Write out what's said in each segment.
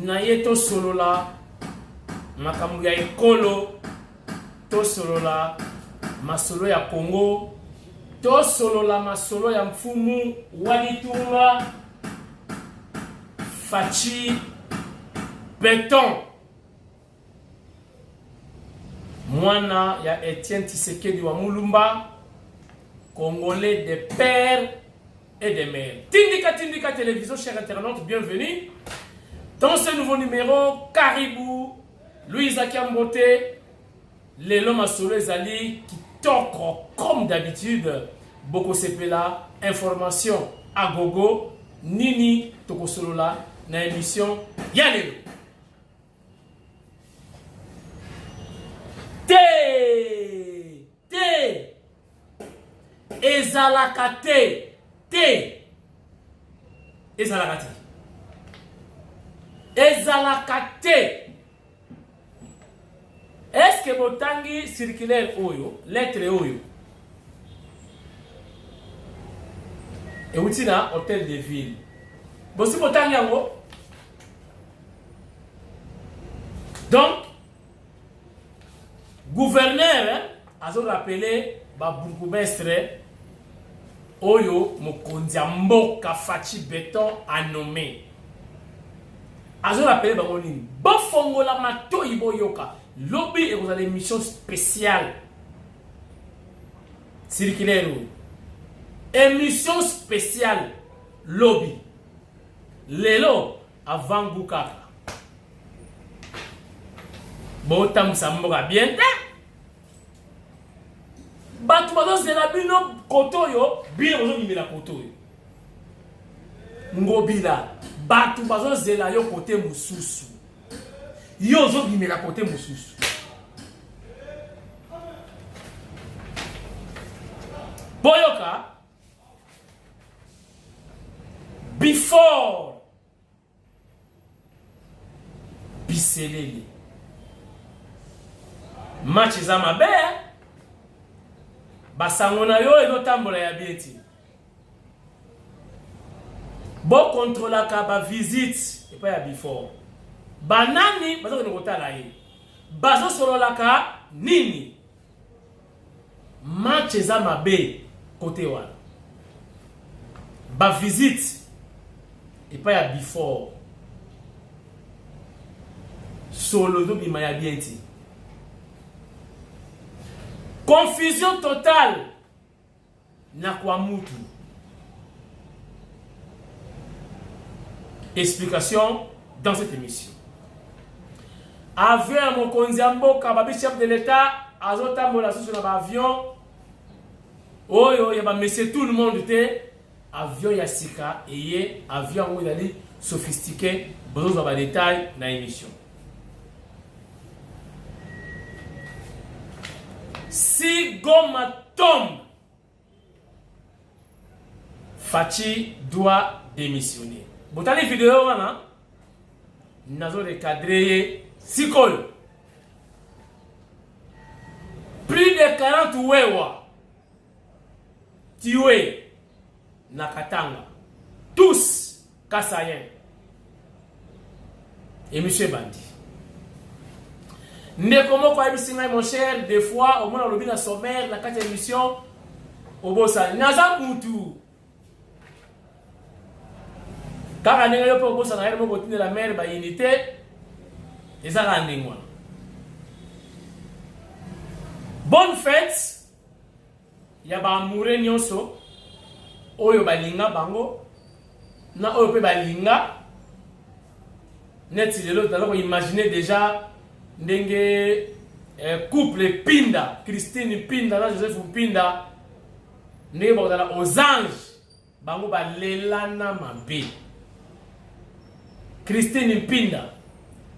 naye to solola makambo ya ekolo, to solola masolo ya Congo, to solola masolo ya mfumu Walitunga Faci Beton, mwana ya Etienne Tshisekedi wa Mulumba, Congolais de père et de mère. Tindika Télévision, chers internautes, bienvenue dans ce nouveau numéro. Caribou, Louisa Kiambote, Lelo Masolo Ezali, qui tokro comme d'habitude. Boko Sepela, information à gogo, Nini Tokosolola, na émission Yalelo. Ezalakate. Est-ce que botangi circulaire oyo, lettre oyo, et outina hôtel de ville. Bossi botangi yango. Donc, gouverneur a rappelé ba bourgmestre oyo mokonzi mboka Faci Beton a nommé. Azo rappelé ba ngoni bofongola matoi boyoka lobby et vous avez une mission spéciale circulaire. Émission spéciale lobby. Lelo avant Bukaka. Botam Samboga bien. Batu bazo zela bino koto yo, bino bazo nimela koto yo. Ngobila, batu bazo zela yo kote mususu. Yo zo nimela kote mususu. Boyoka, before Biselele. Match za mabe. Basangona yo eno tambola ya bieti. Bo contrôla ka ba visite et pas ya before. Banani bazo ko kotala ye. Bazo solola ka nini? Match za mabe côté wana. Ba visite et pas ya before. Solo do bima ya bieti. Confusion totale na kwa mutu. Explication dans cette émission. Avion mokonzi mboka babi chef de l'état azotambola sur l'avion. Oyo ya ba monsieur tout le monde était avion ya sika et avion où il allait sophistiqué, besoin de détails dans l'émission. Si Goma tombe, Faci doit démissionner. Vous avez une vidéo, nous avons recadré Sikol. Plus de 40 wewa tués na Katanga. Tous Kassayen. Et monsieur Bandi. Nekomo kwa ebisinga mon cher, des fois au moins on lobby na sommaire la 4e émission au bossa naza mutu kaka ndenge yo po bossa na yero mo tinde la mer ba unité ezaka ndengwa. Bonne fête ya ba amoureux nyonso oyo balinga bango na oyo pe balinga neti lelo talo imaginer déjà ndenge couple Pinda, Christine Pinda na Joseph Pinda ndenge bakotala aux anges bango balelana mabe. Christine Pinda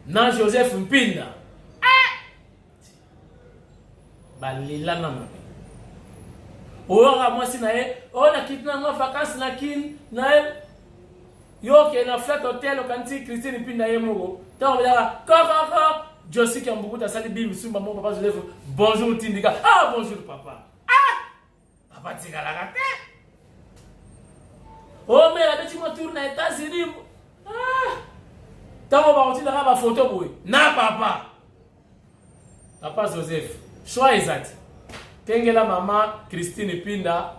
na Joseph Pinda balelana mabe. Oyo mwasi na ye ona kitna mwa vacances na kin na ye yo ke na flat hotel okanti Christine Pinda ye moko ta obala kaka Josie qui a beaucoup de salut bim sumba mon papa Joseph bonjour Tindika. Ah bonjour papa. Ah papa Tika la gâte. Oh, mais la petite moi tourne aux États-Unis. Ah! Tant qu'on va retirer la photo pour lui. Na papa. Papa Joseph. Choix exact. Tengela maman Christine Pinda.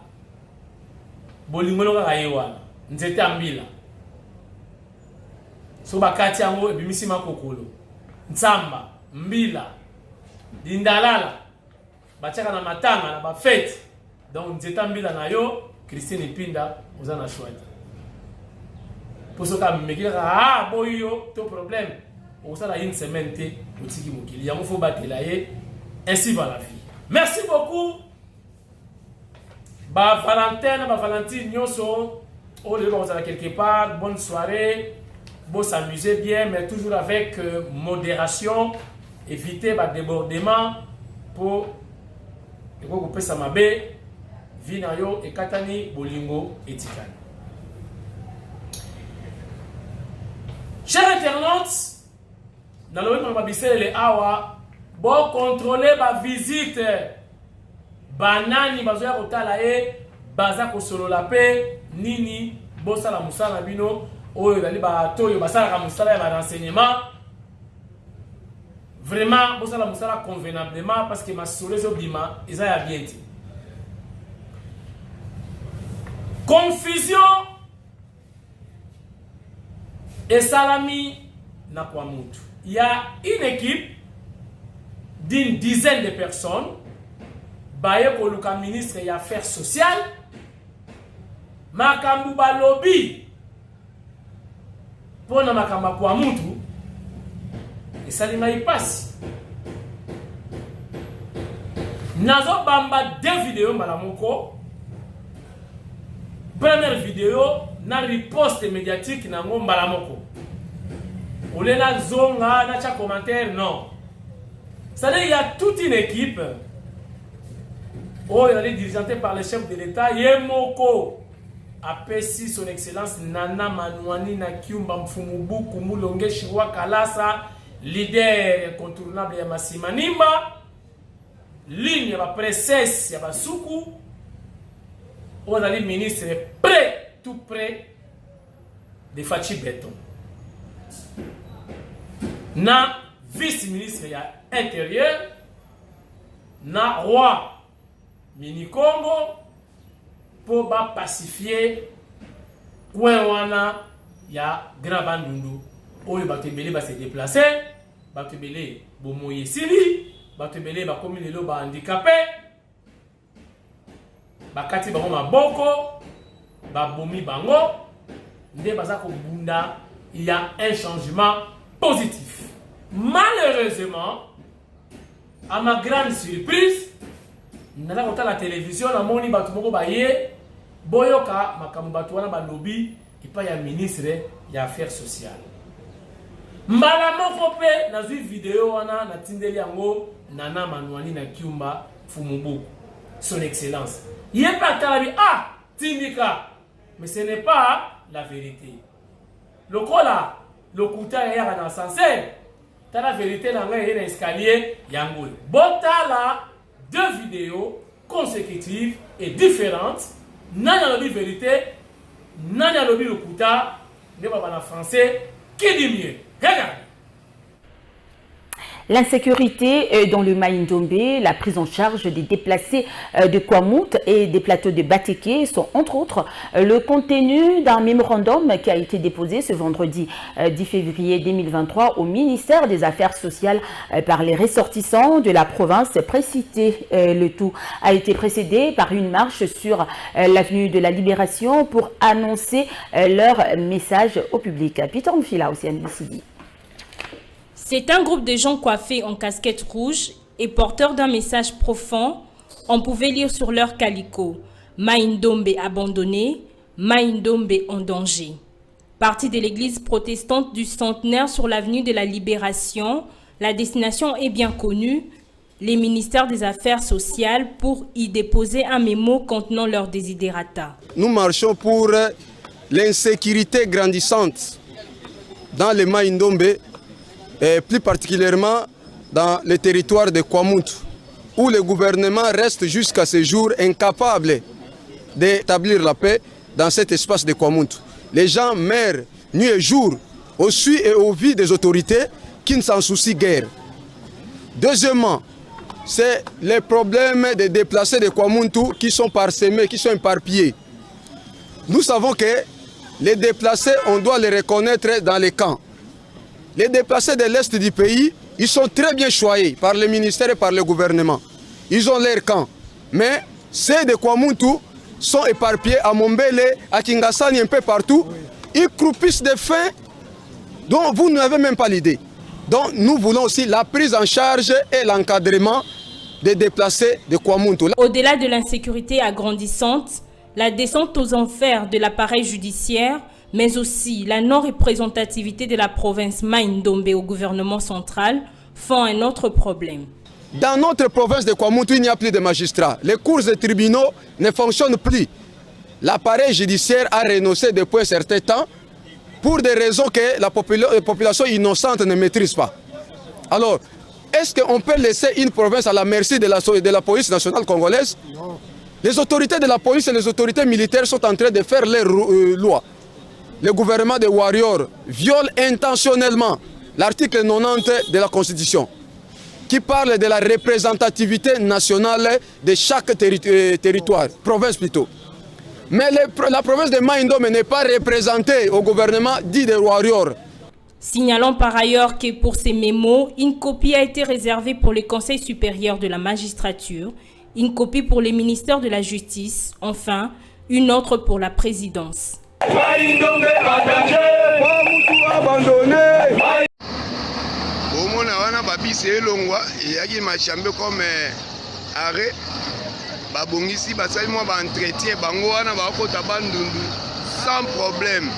Bolingolo kakayewana. Nzete ambila. So bakati yango ebimisi makokolo. Ntsamba, mbila, dindalala. Bachaka na matanga na ba fête. Donc nzete ambila na yo Christine Pinda oza na choix. Pour ce cas mekila ah boyo to problème. On ça une semaine té otiki mokili. Yango faut batela ye. Ainsi va la vie. Merci beaucoup. Ba Valentin, ba Valentine Nyoso. Oh les gens quelque part, bonne soirée. Bon s'amuser bien mais toujours avec modération, éviter le débordement pour couper sa mabe, vinayo et katani bolingo etikani. Chers internautes, dans le moment les awa, bon contrôler ma visite, banani bazoya kotala e, baza kosolo la paix, nini, bosa la musala bino. Oyo dali ba toyo basala ka musala ya ba renseignement vraiment bosala musala convenablement parce que ma solezo bima eza ya bien ti confusion et salami na kwa mutu. Il y a une équipe d'une dizaine de personnes baye ko luka ministre ya affaires sociales makambu ba lobby pona makamba kwa mutu esalima ipasi nazo bamba deux vidéos malamoko. Première vidéo na riposte médiatique na ngomba malamoko olela zonga na cha commentaire non. C'est-à-dire il y a toute une équipe elle est dirigée par le chef de l'État Yemoko apesi son excellence Nana Manouani na Kiumba Mfumubuku Mulonge Shirwa Kalasa, leader incontournable ya Masimanimba, ligne ya princesse ya Basuku, le ministre prêt, tout prêt de Fachi Beton. Na vice-ministre ya intérieur, na roi Mini Congo, pour pacifier coin wana ya Grand Bandundu. Oyo batebele ba se déplacer, batebele bo moye sili, batebele ba komi lelo ba handicapé, bakati bango maboko, ba bomi bango, nde baza ko bunda, il y a un changement positif. Malheureusement, à ma grande surprise, nana kota la télévision na moni batu moko baye boyoka makambo batu wana ba lobby ipa ya ministre ya affaires sociales. Mbala moko pe na zui vidéo wana na tindeli yango Nana Manouani na Kiumba Mfumubuku, son excellence. Yé pas talabi ah tindika, mais ce n'est pas la vérité. Lokola lokuta ya na ascenseur, ta la vérité na ngai na escalier yango. Botala deux vidéos consécutives et différentes. Nana lobi vérité, nana lobi lokuta, ne pas en français, qui dit mieux? Regarde. L'insécurité dans le Maïndombe, la prise en charge des déplacés de Kwamout et des plateaux de Bateke sont entre autres le contenu d'un mémorandum qui a été déposé ce vendredi 10 février 2023 au ministère des Affaires sociales par les ressortissants de la province précitée. Le tout a été précédé par une marche sur l'avenue de la Libération pour annoncer leur message au public. Peter Mfila aussi à NBCD. C'est un groupe de gens coiffés en casquette rouge et porteurs d'un message profond. On pouvait lire sur leur calico « Maïndombe abandonné, Maïndombe en danger ». Parti de l'église protestante du centenaire sur l'avenue de la Libération, la destination est bien connue, les ministères des Affaires sociales pour y déposer un mémo contenant leurs desiderata. Nous marchons pour l'insécurité grandissante dans le Maïndombe, et plus particulièrement dans le territoire de Kwamout, où le gouvernement reste jusqu'à ce jour incapable d'établir la paix dans cet espace de Kwamuntu. Les gens meurent nuit et jour au su et au vu des autorités qui ne s'en soucient guère. Deuxièmement, c'est les problèmes des déplacés de Kwamuntu qui sont parsemés, qui sont éparpillés. Nous savons que les déplacés, on doit les reconnaître dans les camps. Les déplacés de l'Est du pays, ils sont très bien choyés par le ministère et par le gouvernement. Ils ont leur camp. Mais ceux de Kwamuntu sont éparpillés à Mombele, à Kingasani, un peu partout. Ils croupissent de faim dont vous n'avez même pas l'idée. Donc nous voulons aussi la prise en charge et l'encadrement des déplacés de Kwamuntu. Au-delà de l'insécurité agrandissante, la descente aux enfers de l'appareil judiciaire, mais aussi la non-représentativité de la province Mai-Ndombe au gouvernement central font un autre problème. Dans notre province de Kwamuntu, il n'y a plus de magistrats. Les cours et tribunaux ne fonctionnent plus. L'appareil judiciaire a renoncé depuis un certain temps pour des raisons que la population innocente ne maîtrise pas. Alors, est-ce qu'on peut laisser une province à la merci de la police nationale congolaise? Non. Les autorités de la police et les autorités militaires sont en train de faire leurs lois. Le gouvernement des warriors viole intentionnellement l'article 90 de la Constitution qui parle de la représentativité nationale de chaque territoire, province plutôt. Mais la province de Mai-Ndombe n'est pas représentée au gouvernement dit des warriors. Signalons par ailleurs que pour ces mémos, une copie a été réservée pour le Conseil supérieur de la magistrature, une copie pour le ministère de la Justice, enfin, une autre pour la présidence. Mai-Ndombe abandonné. Omona wana babisi elongwa yaki machambe comme arrêt babongisi basali mwa ba entretien bango wana bakota bandundu sans problème.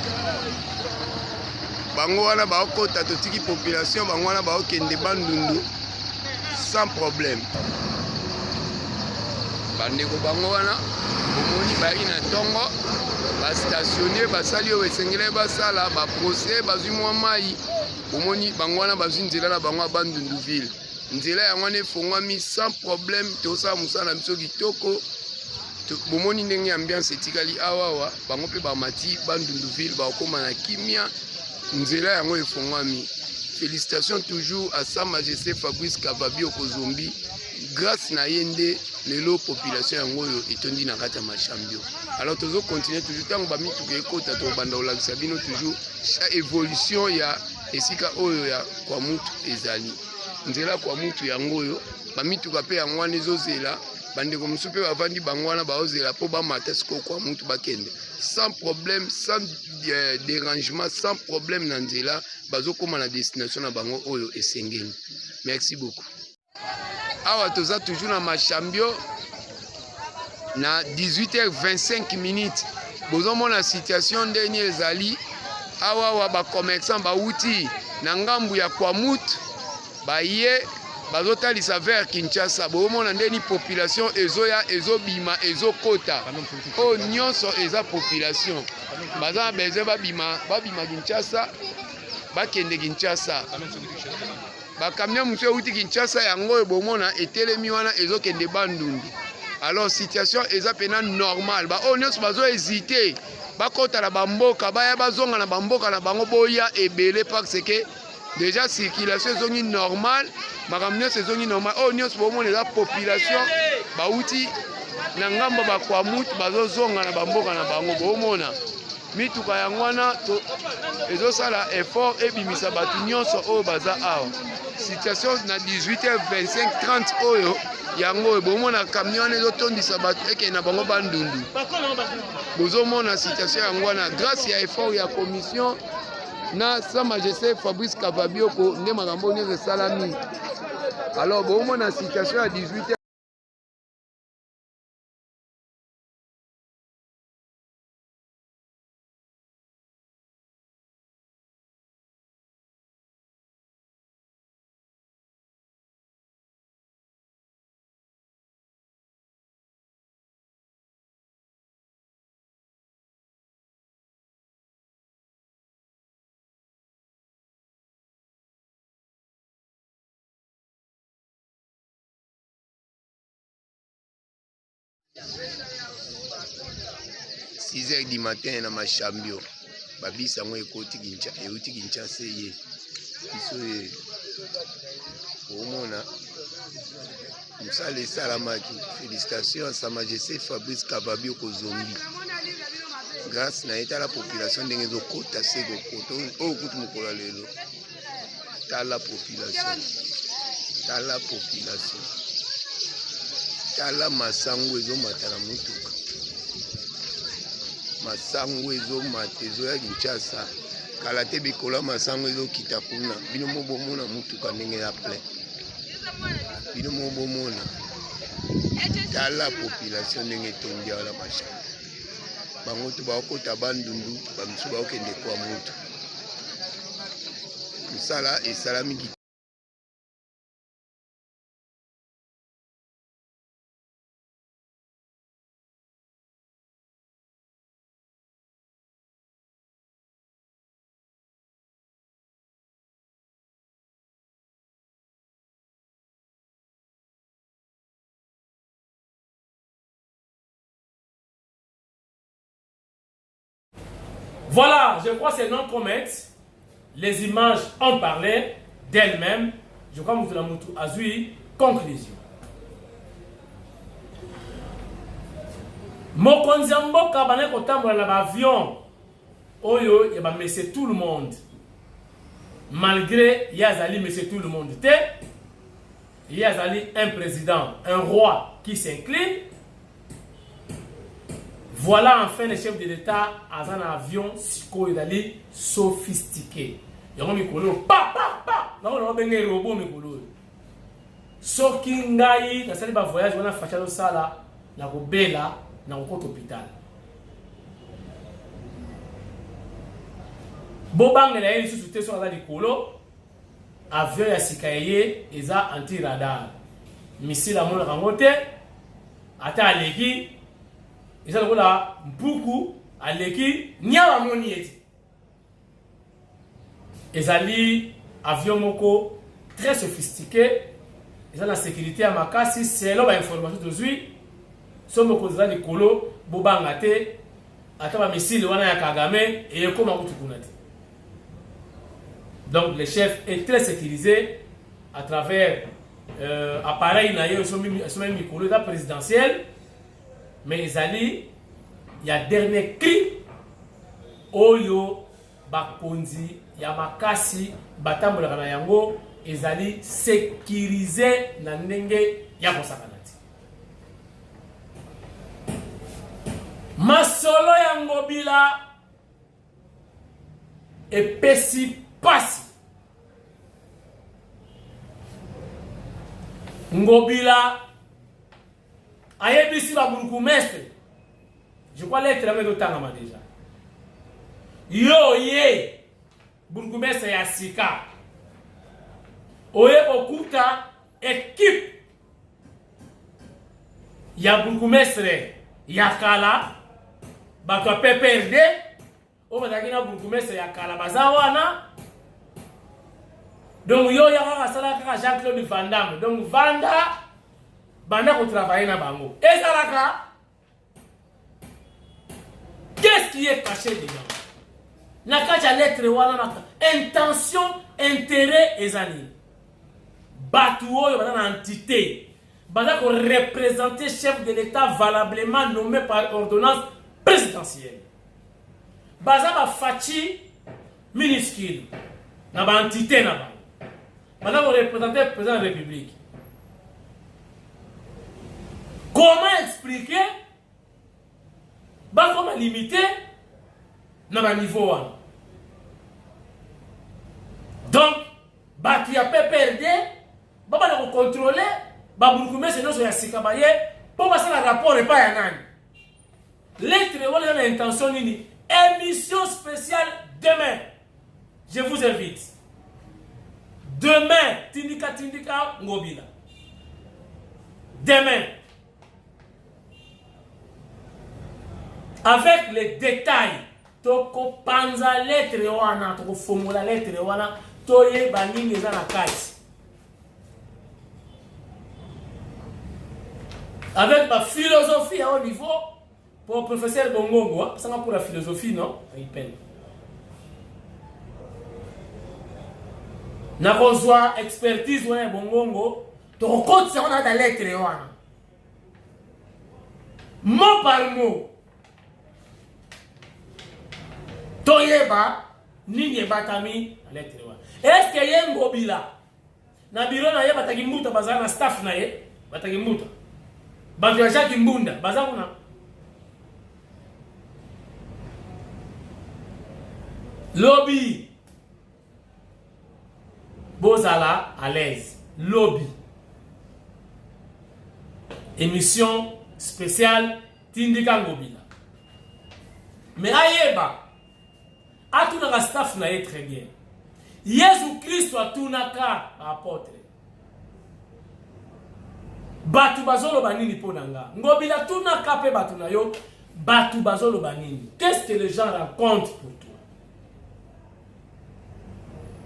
Bango wana bakota totiki population bango wana bakende bandundu sans problème. Bandeko bango wana omoni baki na tongo bastationne basali oyo esengeli basala baprocès bazwi mwa mai omoni bango wana bazwi nzela na bango ya bandundu ville nzela yango wana efongwami sans problème tosala mosala na biso kitoko bomoni ndenge ambiance etikali awawa bango mpe bamati bandundu ville bakokoma na kimia nzela yango efongwami. Félicitations toujours à Sa Majesté Fabrice Kavabi Okozombi grâce na yende lelo population yango yo etondi na kati ya machambio. Alors tozo continuer toujours tango ba mituka ekota to banda olakisa bino toujours chaque évolution ya esika oyo ya Kwamuntu ezali. Nzela Kwamuntu yango yo ba mituka pe yango wana ezozela bandeko mosusu mpe bavandi bango wana baozela po bamata siko Kwamuntu bakende sans problème, sans dérangement, sans problème na nzela bazokoma na destination na bango oyo esengeli. Merci beaucoup. Awa toza toujours na machambio na 18h25 minutes. Bozomona situation ndeni ezali awa ba commerçant bauti na ngambu ya Kwamuntu baye bazotalisa vers Kinshasa. Bozomona ndeni population ezoya ezobima ezokota o nyonso eza population baza beze babima Kinshasa bakende Kinshasa. Bakamia musu euti Kinshasa yango oyo bomona etelemi wana ezokende bandundu. Alors situation eza pena normal ba oyo nyonso bazo hésiter bakota na bamboka baya bazonga na bamboka na bango boya ebele parce que déjà circulation ezongi normal makambo nyonso ezongi normal oyo nyonso bomona eza population bauti na ngambo ba Kwamuntu bazozonga na bamboka na bango bomona mituka yango wana ezosala effort ebimisa batu nyonso oyo baza awa. Situation na 18h25 30 oyo yango oyo bomona camion ezotondisa batu eke na bango bandundu. Bozomona situation yango wana grâce ya effort ya commission na Sa Majesté Fabrice Kavabi Oko nde makambo nyonso esalami. Alors bomona situation ya 18h 6h du matin na machambio babisa ngo ekoti Kinshasa ye biso ye omona musale salamaki félicitations à sa majesté Fabrice Kababio Kozombi grâce na eta la population ndenge zo kota sego koto o kutu mukola lelo ta la population tala masango ezo matala mutuka masango ezo matezo ya Kinshasa kala te bikola masango ezo kita kuna bino mobomona mutuka ndenge ya plein bino mobomona tala population ndenge tondia la machamba bango to bakota bandundu bamisu bakende kwa mutu musala esalami. Voilà, je crois que c'est non comète. Les images en parlaient d'elles-mêmes. Je crois que nous avons azui conclusion. Mokonzi mboka bana kotambola na avion. Oyo yaba monsieur tout le monde. Malgré yazali monsieur tout le monde. Yazali un président, un roi qui s'incline. Voilà enfin le chef de l'État à un avion sophistiqué. Il y a un micro, pa. Non, on a un robot micro. Soki ngai, na sali ba voyage, on a fait ça là, na robela, na hôpital. Bobang na yeli sous sur la likolo, avion ya sikaye, eza anti-radar. Missile à mon rangote, ata aleki. Ils ont là beaucoup à l'équipe niawa monieti. Ils ont avion moko très sophistiqué. Ils ont la sécurité à makasi. C'est là l'information d'aujourd'hui. Somme moko zali kolo bobangate ataba missile wana ya Kagame et comment vous connaissez. Donc le chef est très sécurisé à travers appareil na yo somme micro d'état présidentiel. Mais il y a dernier clip Oyo Bakonzi Yamakasi Batambola na yango ezali sécurisé na ndenge ya kosakanati. Masolo ya ngobila epesi pasi. Ngobila ayebisi ba burgomestre. Je crois l'être avec le temps déjà. Yo ye burgomestre ya sika. Oye okuta équipe ya burgomestre ya kala ba PPRD o badakina burgomestre ya kala bazawana. Donc yo ya kaka sala kaka Jean-Claude Van Damme. Donc Vanda banda ko travailler na bango. Ezalaka. Qu'est-ce qui est caché dedans? Nakaja lettre wana naka intention, intérêt ezali. Batu oyo bana entité. Banda ko représenter chef de l'État valablement nommé par ordonnance présidentielle. Baza ba fachi minuscule na ba entité na ba. Banda ko représenter président de la République. Comment expliquer? Comment limiter dans niveau 1? Donc, tu as PPRD, tu as contrôler, tu as pour passer le rapport et pas un an. Lettre ou l'intention, émission spéciale demain. Je vous invite. Demain, Tindika Ngobila. Demain. Avec les détails, toko panza lettre wana, toko formula lettre wana, toye banini za na kati. Avec ma philosophie à haut niveau, Pour professeur Bongongo, ça pour la philosophie, non? Il peine. N'a pas expertise ouais Bongongo, ton code c'est on a dans lettre wana. Mot par mot. Toyeba nini batami lettre wana. Est-ce que yé ngobila? Na biro na ye bataki mbuta bazana na staff na ye, bataki mbuta. Batu ya Jacques Mbunda, bazakuna. Lobby. Bozala à l'aise. Lobby. Émission spéciale Tindika Ngobila. Mais ayeba. Atunaka staff na ye très bien. Jésus Christ atunaka apôtre. Batu bazolo banini ponanga. Ngobila tunaka pe batu na yo. Batu bazolo banini. Qu'est-ce que les gens racontent pour toi?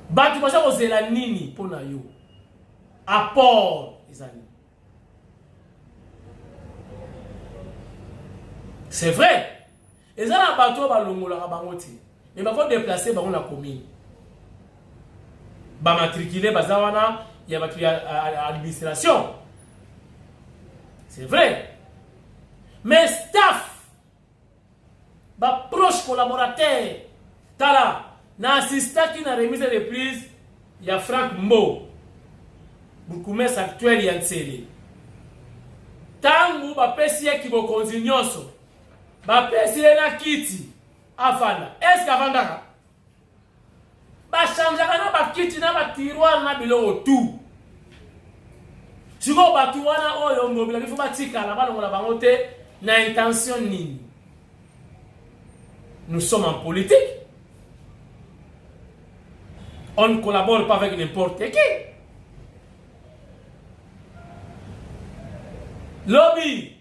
Batu bazolo zela nini pona yo. Apport ezali. C'est vrai. Ezala batu balongola bangoti. Mais ba ko déplacer ba on la commune. Ba matriculer bazawana, il y a battu à l'administration. C'est vrai. Mais staff, ba proche collaborateur, tala, na assistant qui n'a remise de reprise, il y a Franck Mbo, Boukoumès actuel Yanseli. Tangu ba pesie qui bo konzinyoso, ba pesie na kiti, afanda. Est-ce qu'avandaka? Ba chanjaka na ba kiti na ba tiroir na bilo tout. Si vous avez une intention nini. Nous sommes en politique. On ne collabore pas avec n'importe qui. Lobby.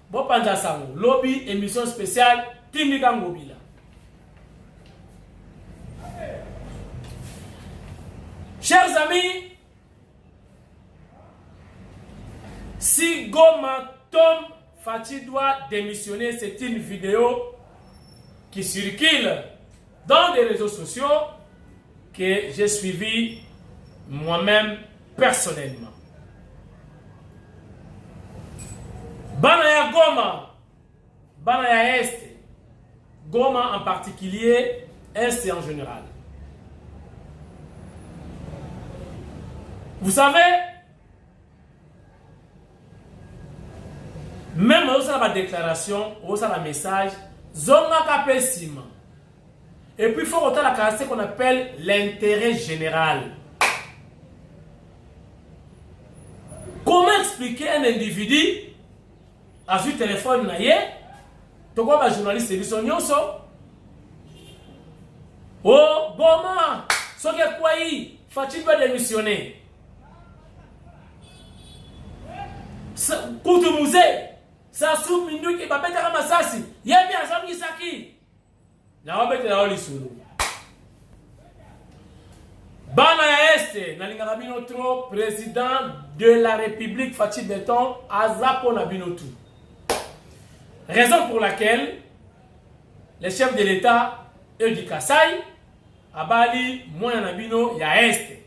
Bon Sango. Lobby, émission spéciale Tindika Ngobila. Chers amis, si Goma Tom Fati doit démissionner, c'est une vidéo qui circule dans les réseaux sociaux que j'ai suivi moi-même personnellement. Banaya Goma, Banaya Est, Goma en particulier, Est en général. Vous savez, même au sein de la déclaration, au sein de la message, Zonga Kapesima. Et puis il faut retenir la caractéristique qu'on appelle l'intérêt général. Comment expliquer un individu à ce téléphone naïe, tu vois un journaliste et son nyonso, oh Goma, ce qui est quoi y, faut-il pas démissionner? Koutou musée, ça sous minute qui va mettre à Masasi. Il y a bien ça qui s'acquit. La robe est là, l'issue. Bana Este, Nalinga Binotro, président de la République Fatih Beton, Azapo Nabinotu. Raison pour laquelle les chefs de l'État, eux du Kassai, Abali, moi Nabino, ya Este.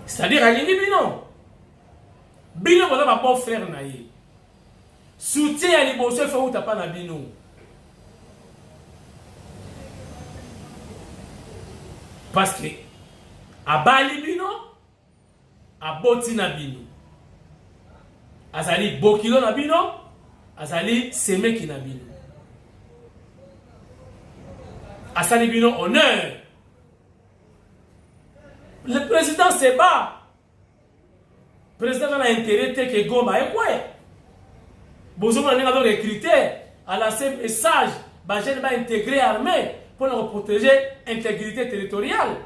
C'est-à-dire à Bino. Bino va pas bon frère naïe. Soutien à l'Ibosso fait où t'as pas Nabino. Parce que à Bali Bino, à Boti Nabino. Azali Bokilo Nabino, Azali Semeki Nabino. Azali Bino honneur. Le président se bat. Le président a intérêt que Goma est quoi? Bonjour, on a recruté à lancer un message. Bagel va intégrer l'armée pour nous protéger l'intégrité territoriale.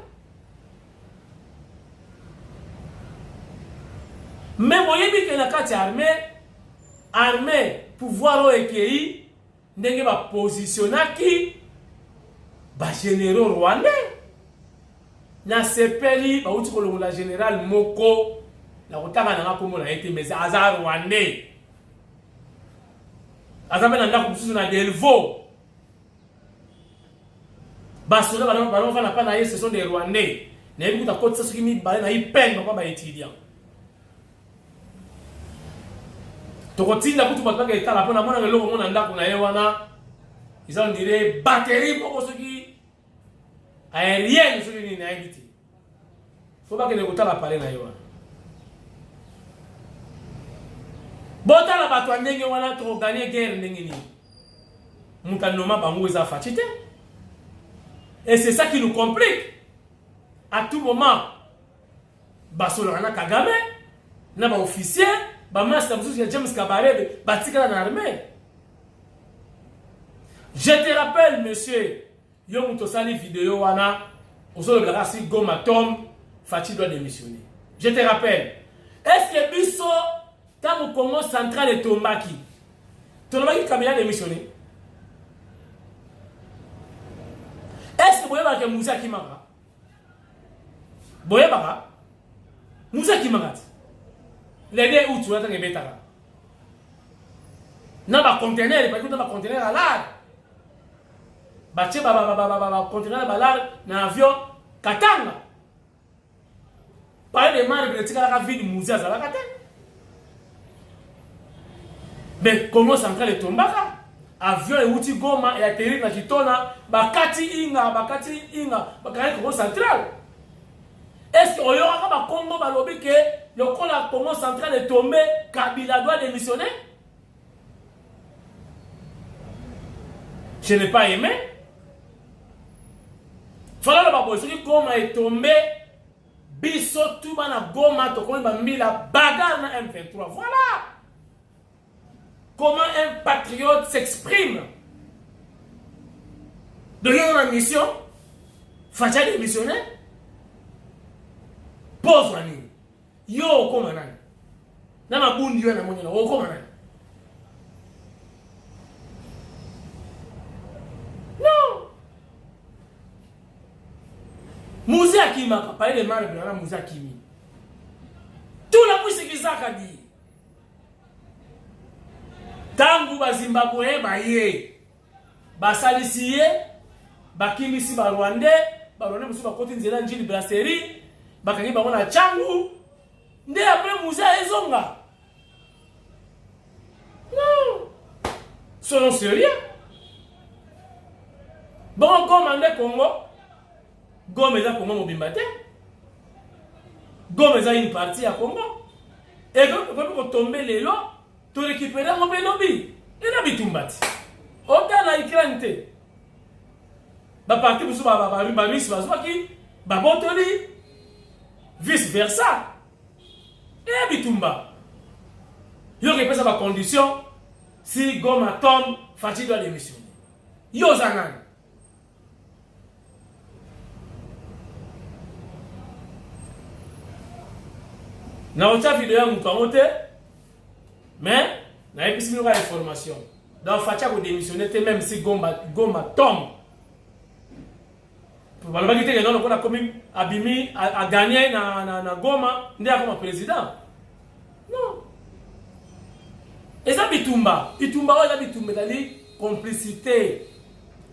Mais vous voyez que la carte armée, pouvoir au EKI, n'est pas positionné qui va généraux rwandais. Na sepeli ba uti ko la général Moko la kotaka na ko mona été mais azar rwandais Azabe na ndako mususu na Delvaux. Basoda balon va na pas na ce sont des Rwandais. Na yebi kuta kotisa soki mi balé na peine kwa ba étudiant. Tokotinda kutu bataka etala pona mona ngelo mona ndako na ye wana. Ils ont dirait batterie pour ceux qui aérienne ceux qui n'a évité. Faut pas que les routeurs la parler na yo. Bota la bato ndenge wana to gagner guerre ndenge ni. Mutanoma bango eza fatité. Et c'est ça qui nous complique. À tout moment, basolana Kagame, na ba officier, ba master mususu James Kabarebe, batika na armée. Je te rappelle, monsieur, yo mutosali vidéo wana, osolo blaka si Goma tombe, Fati doit démissionner. Je te rappelle, est-ce que biso tant au Congo central et Tombaki, Tombaki Kabila démissionné? Est-ce que vous voyez que Moussa Kimara? Vous voyez pas? Moussa Kimara. Les deux où tu as été bétara. N'a pas conteneur, parce que n'a pas conteneur à l'art. Bache conteneur à l'art, dans l'avion, Katanga. Parler de marbre, de tika la vie de Moussa Zalakate. Mais comment central et Tombaka? Avion et outil Goma et atterri na Kitona, bakati inga, bakati Congo central. Est-ce que y aura pas Congo balobi que le Congo central est tombé, Kabila doit démissionner? Je n'ai pas aimé. Fala la babo, ce Goma est tombé, biso tout bana Goma to komi ba mila bagarre na M23. Voilà. Comment un patriote s'exprime. De la mission, Fatia démissionnaire, pose la ligne. Yo, comment nan? Nama bundi yo na moni na, comment nan? Non. Moussa Kimaka, parler de mal de Moussa Kimi. Tout la musique qui ça dit. Tangu ba Zimbabwe ba ye basalisi ye bakimisi ba Rwandais musu ba koti nzela njili brasserie bakangi bango na changu nde après Moussa ezonga. Non, soyons sérieux. Bon, commandé Congo, Gomeza Congo mobimba te, Gomeza une partie à Congo, et quand on tombe les lots, tu récupères mon bénobi. Il a bitumbati. Autant la Ukraine. Ba parti pour ba Miss Bazwaki, ba Botoli, vice versa. Il a bitumba. Yo que pesa ba condition si Goma tombe, Fati doit démissionner. Yo zanan. Na ocha vidéo ya mukamote. Mais, il y a une information. Donc, Fatia va démissionner, même si Goma tombe. Pour le moment, on a commis Abimi a gagné na Goma, il est comme président. Non. Et ça, Bitumba, c'est la complicité.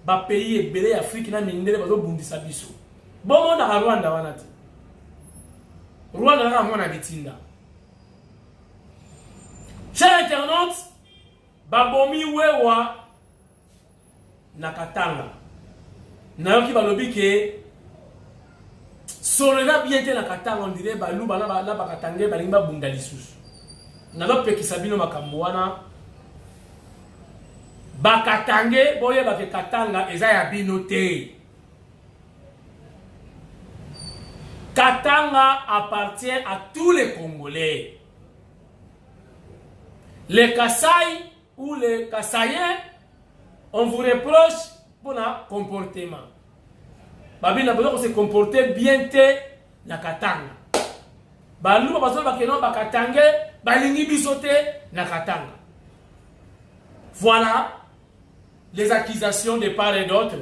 Le pays est belé Afrique, na minere bazo bundisa biso. Bon, on a Rwanda wanati. Rwanda na mwana bitinda. Chers internautes, babomi wewa na Katanga. Nayoki balobi ke solena bien te na Katanga, on dirait balu bana ba Katanga balimba bunda lisusu. Nalo pekisa bino makambo wana ba Katanga boye ba ke Katanga eza ya bino te. Katanga appartient à tous les Congolais. Les Kassai ou les Kassaïens, on vous reproche pour notre comportement. Babi n'a besoin de se comporter bien te na Katanga. Balu ba besoin ba kenon ba Katanga, balingi bisote na Katanga. Voilà les accusations de part et d'autre.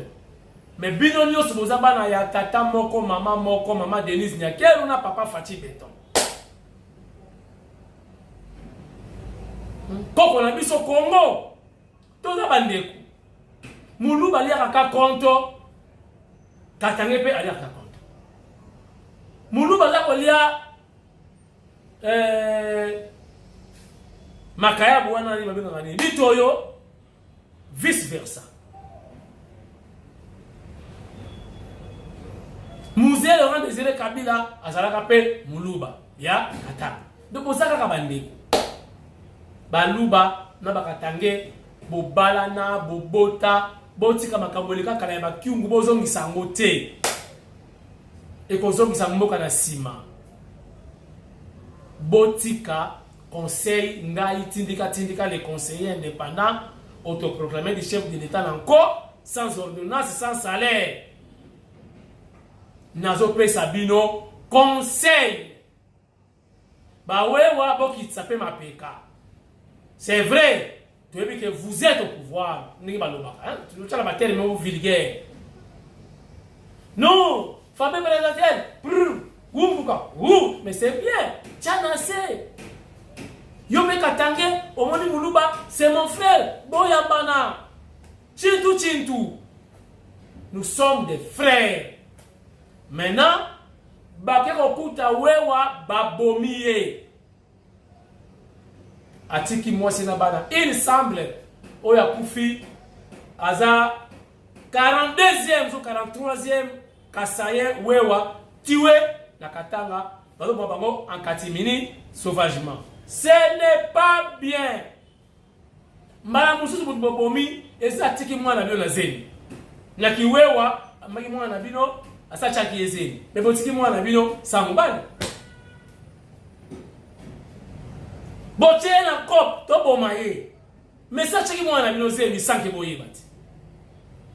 Mais binonio se boza bana ya tata moko mama Denise Nyakero na papa Fati Beton. Koko na biso Congo, toza bandeko Muluba aliaka konto Katange pe aliaka konto Muluba la kolia Makaya bwana ni babinga ngani Bitoyo vice versa Musée Laurent Désiré Kabila azalaka pe Muluba ya Katanga donc osaka ka bandeko Baluba na bakatange bobalana bobota botika makamboleka kana ya bakiungu bozongisa ngo te ekozongisa mboka na sima botika conseil ngai tindika les conseillers indépendants autoproclamés du chef de l'État encore sans ordonnance sans salaire nazo pesa bino conseil bawewa bokitsa pe mapeka c'est vrai tu veux que vous êtes au pouvoir ni balobaka hein tu veux la terme vulgaire non famille présidentielle mais c'est bien tchanase yo me Katange omoni Muluba c'est mon frère boyambana chintu nous sommes des frères maintenant bakeko kuta wewa babomie atiki mwasi na bana il semble oya kufi aza 42e ou 43e kasaye wewa tiwe na Katanga bazo bango en catimini sauvagement ce n'est pas bien mbala mususu bobomi eza atiki mwana bio na zeni na kiwewa amaki mwana bino asacha kiyezeni mais botiki mwana bino sangubani boche na kop to bomaye mais sacha ki mwana bino zeni sanke boye bati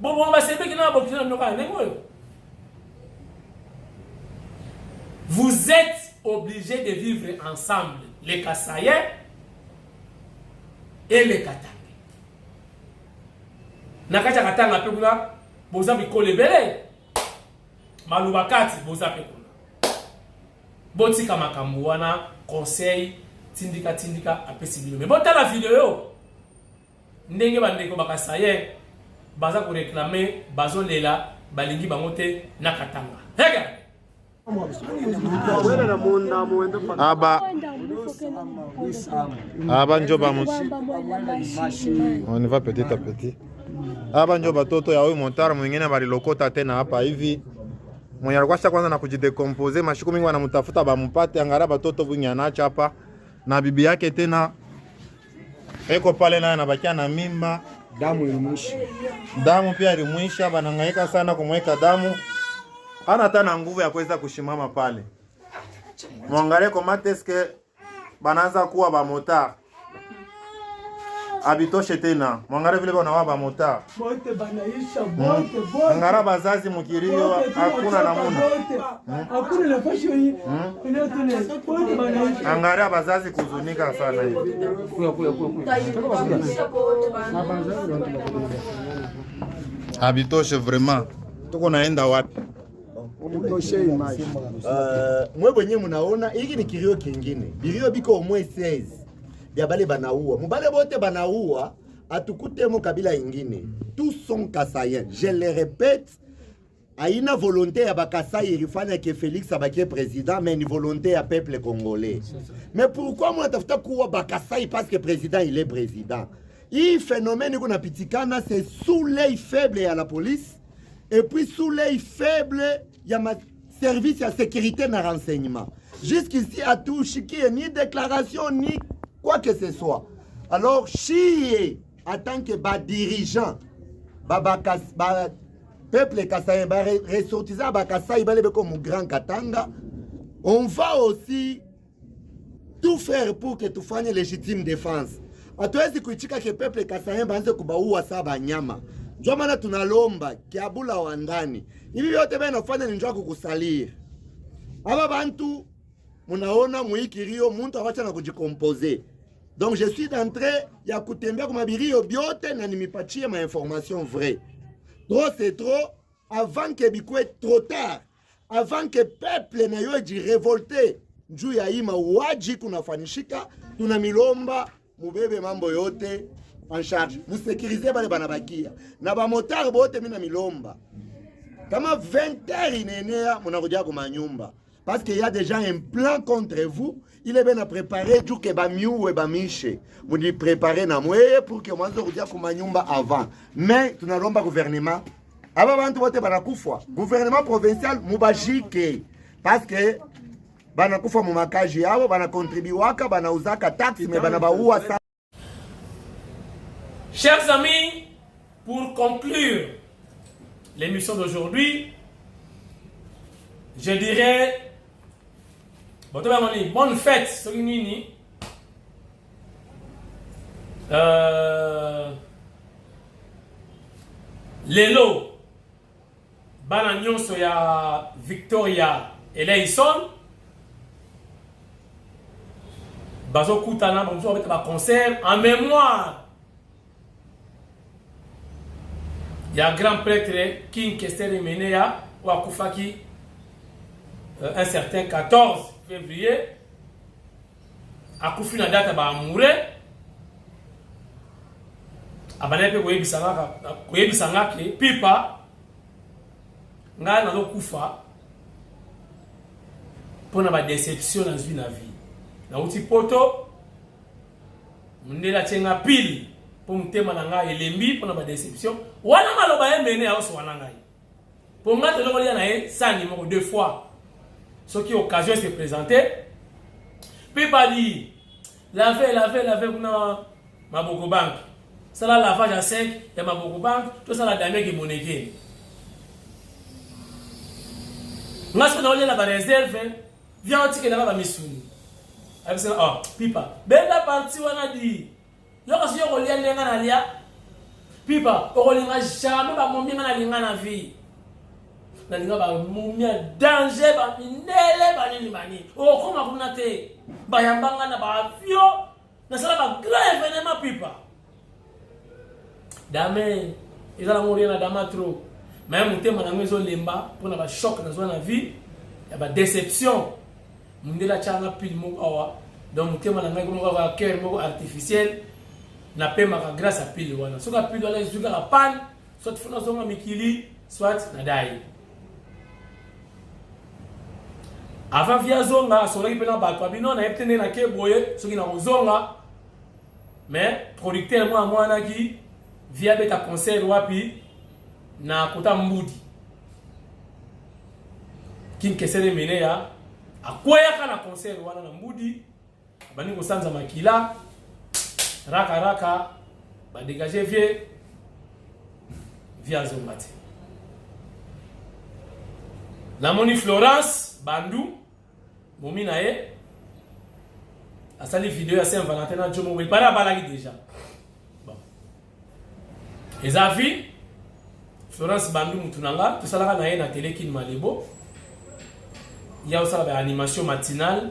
bomba sebeki na bokina noka nengoyo. Vous êtes obligés de vivre ensemble les Kasaïens et les Katanga. Nakacha Katanga pe kuna boza bikole bele malubakati boza pe kuna botika makambo wana conseil tindika apesi bino mais bota la vidéo ndenge bandeko bakasaye baza ko réclamer bazolela balingi bangote na Katanga. Regarde on y va petit à petit. Aba njo batoto ya huyu montara mwingine balilokota tena hapa hivi. Mwenye alikuwa kwanza na kujidecompose mashiku mingi wanamtafuta bampate angara batoto bunyanacha hapa na bibi yake tena eko pale naye anabakia na mimba, damu ilimwisha. Damu pia ilimwisha, banangaika sana kumweka damu. Hana tena nguvu ya kuweza kushimama pale. Mwangalie kama teske banaanza kuwa ba motard. Abitoshe tena. Mwangalie vile bana ba motard. Bote banaisha bote. Ngara bazazi mukirio hakuna namuna. Hakuna nafasi hii. Bote banaisha. Ngara bazazi kuzunika sana hivi. Abitoshe vraiment. Tuko naenda wapi? Mwe mwenye munaona hiki ni kilio kingine. Bilio biko au moins 16. Bia bale banaua. Mubale bote banaua atukute mo kabila ingine. Tous sont Kasaïens. Je le répète, aina volonté ya bakasai ilifanya que Félix abakie président mais une volonté ya peuple congolais. Mais pourquoi moi tafuta kuwa bakasai parce que président il est président. Il phénomène qu'on a pitikana c'est sous l'œil faible à la police et puis sous l'œil faible il y a ma service de sécurité et renseignement. Jusqu'ici, à tout, ni déclaration, ni quoi que ce soit. Alors, si, en tant que dirigeant, peuple Kasaïen, ressortissant Kasaï, comme grand Katanga, on va aussi tout faire pour que tu fasses une légitime défense. À toi, c'est que le peuple Kasaïen va se kubaua saba nyama. Ndio maana tunalomba kiabula wa ndani. Hivi yote bana nafanya ni njoo kukusalia. Aba bantu munaona muikirio muntu awacha na kujikomposer. Donc je suis d'entrée ya kutembea kwa mabirio biote na nimipachie ma information vraie. Trop c'est trop avant que bikwe trop tard. Avant que peuple na yo ji révolter njuu ya ima waji kunafanishika tunamilomba mubebe mambo yote en charge. Vous sécurisez les banabakia. Na ba motard bote mina milomba. Kama 20h inenea munarudia kwa manyumba. Parce qu'il y a déjà un plan contre vous. Il est bien préparé tout que ba miou et ba miche. Vous dit préparer na mwe pour que mwanzo rudia kwa manyumba avant. Mais tunalomba gouvernement. Aba bantu bote banakufa. Gouvernement provincial mubajike. Parce que banakufa mu makaji yao banakontribuaka banauzaka taxi mais banabaua sa. Chers amis, pour conclure l'émission d'aujourd'hui, je dirais bonne fête, Soginini. Lelo, Banagnon Soya Victoria et Leison. Bazo Koutana, bonjour avec un concert en mémoire. Il y a un grand prêtre King Kester Menea ou Akoufaki un certain 14 février. Akoufi na date ba amoureux. Abane pe koyebisanga ke pipa nga na kufa pour na ba déception dans une vie. Na uti poto mundela tsenga pile pour mutema na nga elembi pour na ba déception. Wana maloba yemene aso wana ngai. Pour nga te lokolia na ye ça numéro 2 fois. Ce qui occasion se présenter. Pipa dit laver kuna Maboko Bank. Ça la lavage à 5 et Maboko Bank, tout ça la dame qui monnaie. Moi ce qu'on a la réserve, viens on tire là-bas misuni. Avec ça oh Pipa. Ben la partie on a dit. Yo kasi yo kolia lenga na lia. Pipa, o kolinga jamais ba momia na linga na vie. Na linga ba momia danger ba minele ba nini bani. O koma kuna te. Ba yambanga na ba vio. Na sala ba grand événement Pipa. Dame, ils allaient mourir na dama trop. Même monter na maison lemba pour na ba choc dans la vie, ya ba déception. Mundela changa pile moko awa. Donc monter na ngai ko ba cœur moko artificiel. Na pema grâce à pile wana. Soka pile wana zuka la panne, soit fona zonga mikili, soit na dai. Avant via zonga, soki pena ba kwa bino na eptene na ke boye, soki na zonga. Mais producteur moi na ki via beta concert wapi na kota mbudi kin kesele menea akwaya kana concert wana na mbudi bani ko sanza makila raka ba dégager via zomati la moni Florence Bandu momi na ye asali vidéo ya Saint-Valentin na jomo we para balaki déjà. Les avis, Florence Bandu Moutunanga, tout ça là na na télé qui Malebo. Il y a aussi l'animation matinale.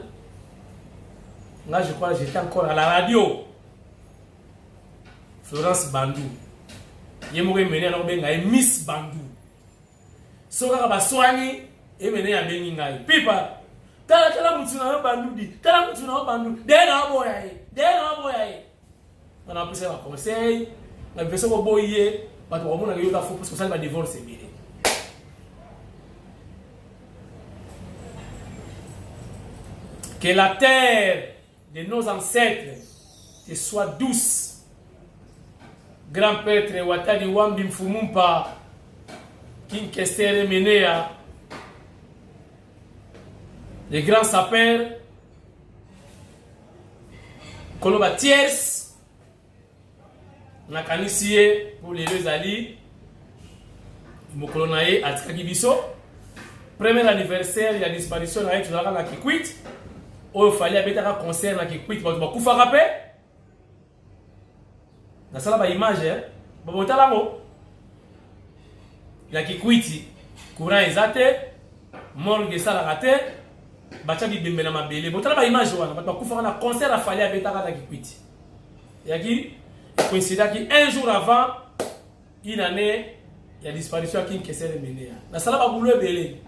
Là je crois que j'étais encore à la radio. Florence Bandu. Il m'a mené à l'obéna et Miss Bandu. Soka ba soigné et mené à Beningai. Pipa. Kala Moutunanga Bandu dit. Kala Moutunanga Bandu. Dena boyaye. On a pris un conseil. La personne qui boye, parce que ça va divorcer. Que la terre de nos ancêtres te soit douce. Grand prêtre Watadi Wambi Mfumumpa, King Kester Menea, les grands sapeurs, Koloba Thiers. Na kanisiye pour les deux ali mokolonaye atikaki biso premier anniversaire ya disparition na yetu na Kikwit oyo fali abetaka concert na Kikwit bato bakufaka pe na sala ba image babotala ngo ya Kikwiti courant ezate morgue sala te bacha bibembe na mabele botala ba image wana bato bakufaka na concert afali abetaka na Kikwiti yaki coïncide qu'un jour avant une année il y a disparition qui Kester Menea. La salle va bouler belé.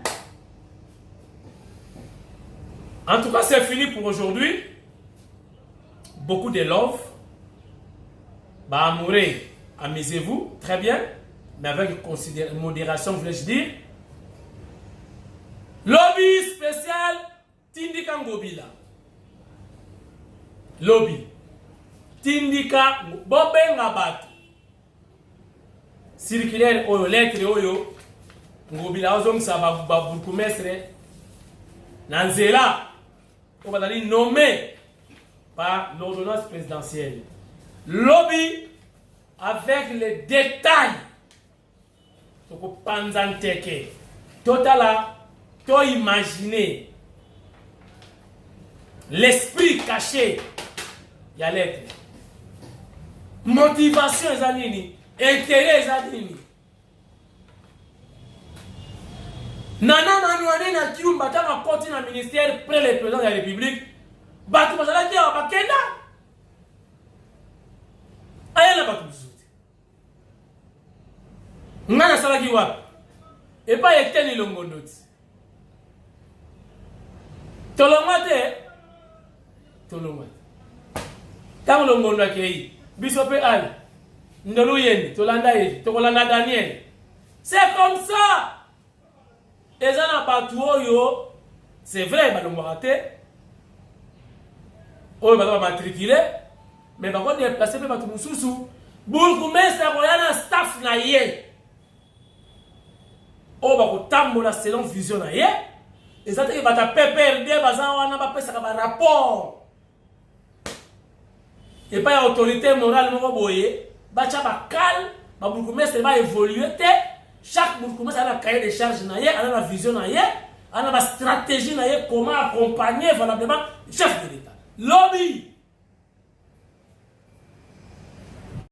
En tout cas, c'est fini pour aujourd'hui. Beaucoup de love, Bah, amoureux, amusez-vous, très bien, mais avec modération, voulais-je dire. Lobby spécial Tindika Ngobila. Lobby. Tindika Bobenga Batu. Circulaire Oyo, lettre Oyo. Ngobila Ozong Saba Burkumestre. Nanzela. On va dire nommé par l'ordonnance présidentielle. Lobby avec les détails. Toko Panzanteke. Totala. Tu imaginer l'esprit caché, il y a l'être. Motivation, intérêt, Nana Manouane na Kiumba, tu as continué au ministère près le président de la République. Batu Basala qui a Bakenda. Ayana Batu Bouzout. Nana Salaki Wap. Et pas Eteni Longondoti. Tolongate. Tant longondo akei. Bisope al. Ndolu yeni. Tolanda yeni. Tokolanda Daniel. C'est comme ça. Et ça n'a pas tout yo. C'est vrai, bah l'on raté. Oh, bah matriculé. Mais par contre, il est placé par tout le sous. Boulkoumé, c'est un staff na yé. Oh, bah tambola selon vision na yé. Et ça, il va te PPRD, un rapport. Et pas l'autorité morale, il va évoluer. Chaque bourgmestre a un cahier de charges, a la vision, a la stratégie, comment accompagner valablement le chef de l'État. Lobby.